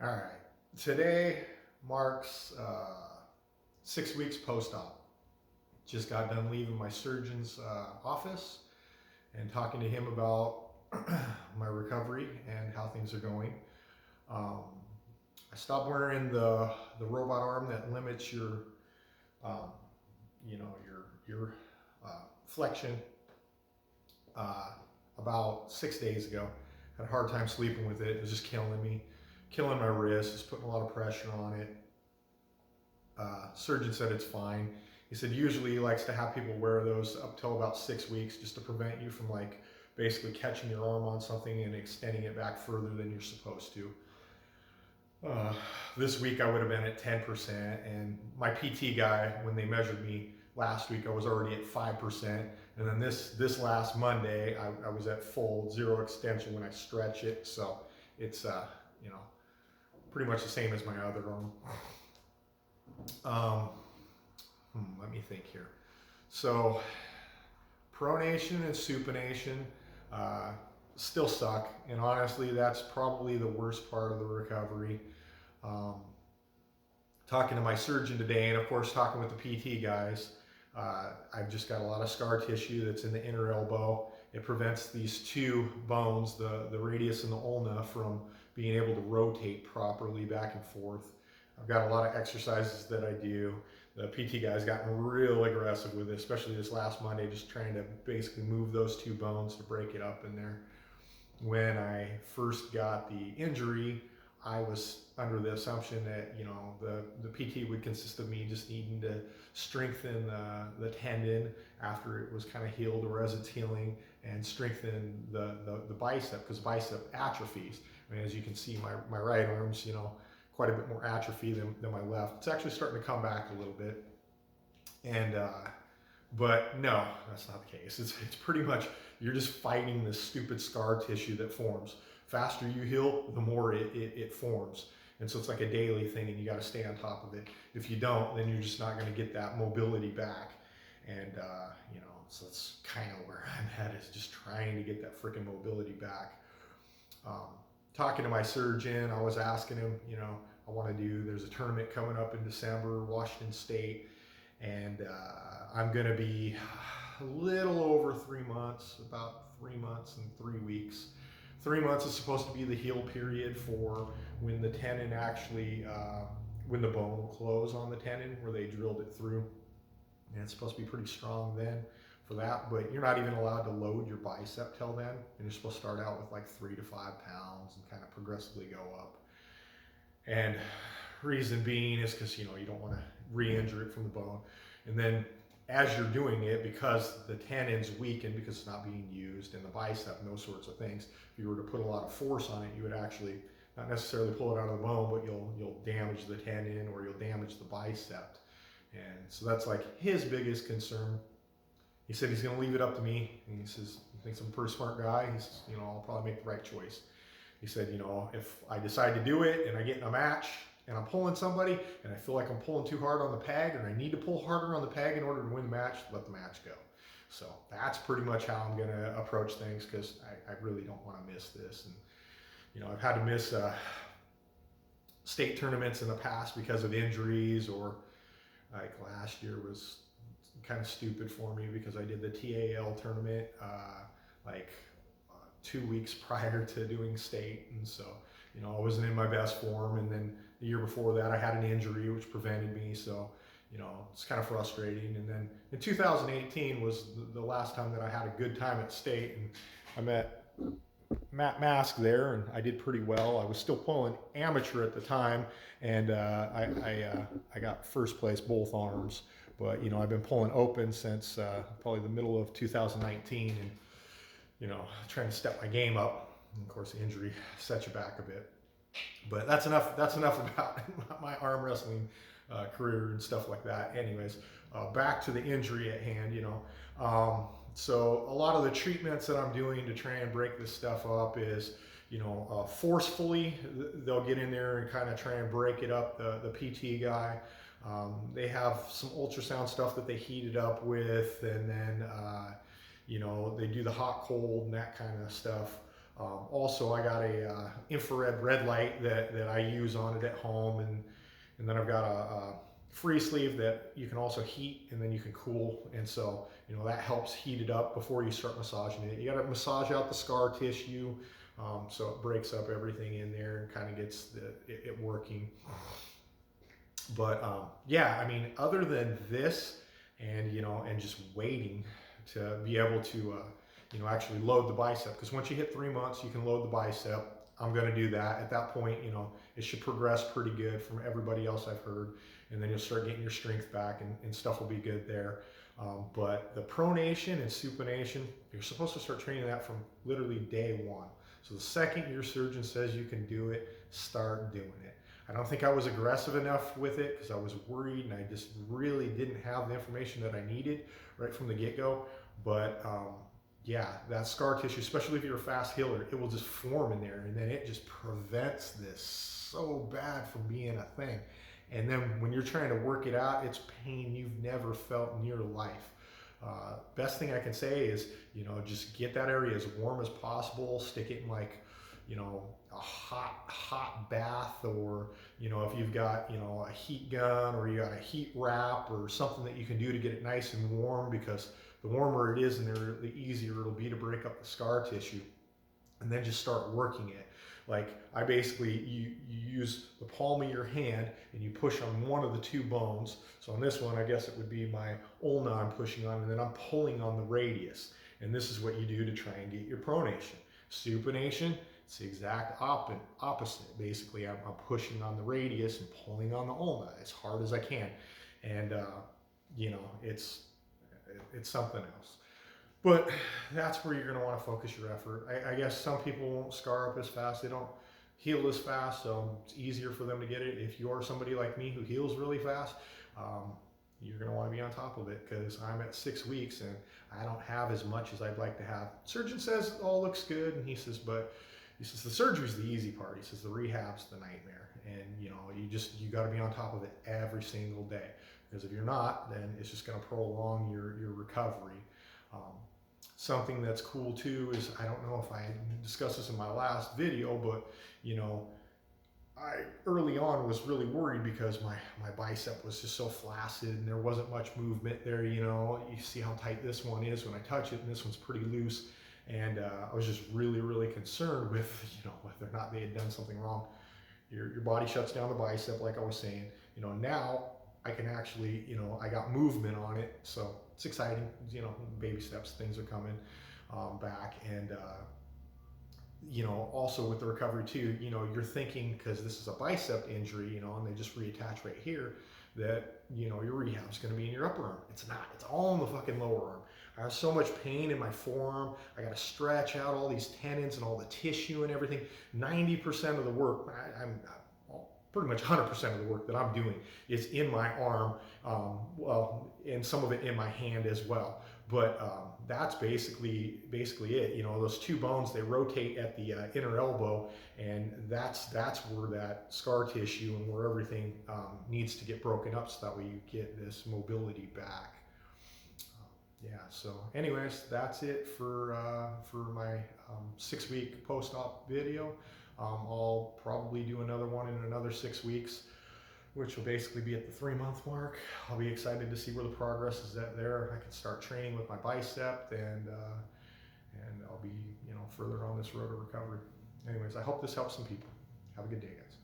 All right, today marks 6 weeks post-op. Just got done leaving my surgeon's office and talking to him about my recovery and how things are going. I stopped wearing the robot arm that limits your, your flexion about 6 days ago. Had a hard time sleeping with it. It was just killing me. Killing my wrist, just putting a lot of pressure on it. Surgeon said it's fine. He said usually he likes to have people wear those up till about 6 weeks just to prevent you from like basically catching your arm on something and extending it back further than you're supposed to. This week I would have been at 10%, and my PT guy, when they measured me last week, I was already at 5%, and then this last Monday I was at full 0 extension when I stretch it. So it's pretty much the same as my other arm. Let me think here. So pronation and supination still suck, and honestly that's probably the worst part of the recovery. Talking to my surgeon today, and of course talking with the PT guys, I've just got a lot of scar tissue that's in the inner elbow. It prevents these two bones, the radius and the ulna, from being able to rotate properly back and forth. I've got a lot of exercises that I do. The PT guy's gotten real aggressive with it, especially this last Monday, just trying to basically move those two bones to break it up in there. When I first got the injury, I was under the assumption that the PT would consist of me just needing to strengthen the tendon after it was kind of healed or as it's healing, and strengthen the bicep, because bicep atrophies. I mean, as you can see, my right arm's quite a bit more atrophy than my left. It's actually starting to come back a little bit, and but no, that's not the case. It's pretty much you're just fighting this stupid scar tissue that forms. Faster you heal, the more it forms. And so it's like a daily thing, and you got to stay on top of it. If you don't, then you're just not going to get that mobility back. And, so that's kind of where I'm at, is just trying to get that freaking mobility back. Talking to my surgeon, I was asking him, there's a tournament coming up in December, Washington State, and I'm going to be a little over 3 months, about 3 months and 3 weeks. 3 months is supposed to be the heal period for when the tendon actually, when the bone will close on the tendon where they drilled it through. And it's supposed to be pretty strong then for that, but you're not even allowed to load your bicep till then. And you're supposed to start out with like 3 to 5 pounds and kind of progressively go up. And reason being is because, you don't want to re-injure it from the bone. And then as you're doing it, because the tendon's weakened because it's not being used, and the bicep and those sorts of things, if you were to put a lot of force on it, you would actually not necessarily pull it out of the bone, but you'll damage the tendon, or you'll damage the bicep. And so that's like his biggest concern. He said he's going to leave it up to me, and he says he thinks I'm a pretty smart guy. He says, I'll probably make the right choice. He said, if I decide to do it and I get in a match and I'm pulling somebody and I feel like I'm pulling too hard on the peg, and I need to pull harder on the peg in order to win the match, let the match go. So that's pretty much how I'm going to approach things, because I really don't want to miss this. And I've had to miss state tournaments in the past because of injuries, or like last year was kind of stupid for me because I did the TAL tournament 2 weeks prior to doing state, and so I wasn't in my best form. And then the year before that I had an injury which prevented me, so it's kind of frustrating. And then in 2018 was the last time that I had a good time at state, and I met Matt Mask there, and I did pretty well. I was still pulling amateur at the time, and I got first place both arms. But I've been pulling open since probably the middle of 2019, and trying to step my game up. And of course, the injury set you back a bit. But that's enough about my arm wrestling career and stuff like that. Anyways, back to the injury at hand. So a lot of the treatments that I'm doing to try and break this stuff up is, forcefully, they'll get in there and kind of try and break it up, the PT guy. They have some ultrasound stuff that they heat it up with, and then, they do the hot cold and that kind of stuff. Also, I got a infrared red light that I use on it at home, and then I've got a free sleeve that you can also heat and then you can cool, and so that helps heat it up before you start massaging it. You got to massage out the scar tissue, so it breaks up everything in there and kind of gets it working. But yeah, I mean, other than this, and just waiting to be able to actually load the bicep, because once you hit 3 months, you can load the bicep. I'm going to do that. At that point, it should progress pretty good from everybody else I've heard, and then you'll start getting your strength back, and stuff will be good there. But the pronation and supination, you're supposed to start training that from literally day one. So the second your surgeon says you can do it, start doing it. I don't think I was aggressive enough with it because I was worried and I just really didn't have the information that I needed right from the get-go. But yeah, that scar tissue, especially if you're a fast healer, it will just form in there, and then it just prevents this so bad from being a thing. And then when you're trying to work it out, it's pain you've never felt in your life. Best thing I can say is, just get that area as warm as possible. Stick it in like, a hot bath, or, if you've got, a heat gun, or you got a heat wrap or something that you can do to get it nice and warm, because the warmer it is in there, the easier it'll be to break up the scar tissue. And then just start working it. Like, I basically, you use the palm of your hand and you push on one of the two bones. So on this one, I guess it would be my ulna I'm pushing on, and then I'm pulling on the radius. And this is what you do to try and get your pronation. Supination, it's the exact opposite. Basically, I'm pushing on the radius and pulling on the ulna as hard as I can. And, it's something else. But that's where you're going to want to focus your effort. I guess some people won't scar up as fast. They don't heal as fast, so it's easier for them to get it. If you're somebody like me who heals really fast, you're going to want to be on top of it, because I'm at 6 weeks and I don't have as much as I'd like to have. Surgeon says it all looks good, and he says the surgery's the easy part. He says the rehab's the nightmare, and you got to be on top of it every single day, because if you're not, then it's just going to prolong your recovery. Something that's cool too is, I don't know if I discussed this in my last video, but I early on was really worried because my bicep was just so flaccid and there wasn't much movement there. You see how tight this one is when I touch it, and this one's pretty loose. And I was just really concerned with whether or not they had done something wrong. Your body shuts down the bicep, like I was saying. Now I can actually, I got movement on it, so it's exciting. Baby steps, things are coming back. And also with the recovery too, you're thinking, because this is a bicep injury, and they just reattach right here, that your rehab's going to be in your upper arm. It's not. It's all in the fucking lower arm. I have so much pain in my forearm. I got to stretch out all these tendons and all the tissue and everything. 90% of the work, I'm pretty much 100% of the work that I'm doing is in my arm, and some of it in my hand as well. But that's basically it. Those two bones, they rotate at the inner elbow, and that's where that scar tissue and where everything needs to get broken up, so that way you get this mobility back. Yeah, so anyways, that's it for my 6-week post-op video. I'll probably do another one in another 6 weeks, which will basically be at the 3-month mark. I'll be excited to see where the progress is at there. I can start training with my bicep, and I'll be further on this road to recovery. Anyways, I hope this helps some people. Have a good day, guys.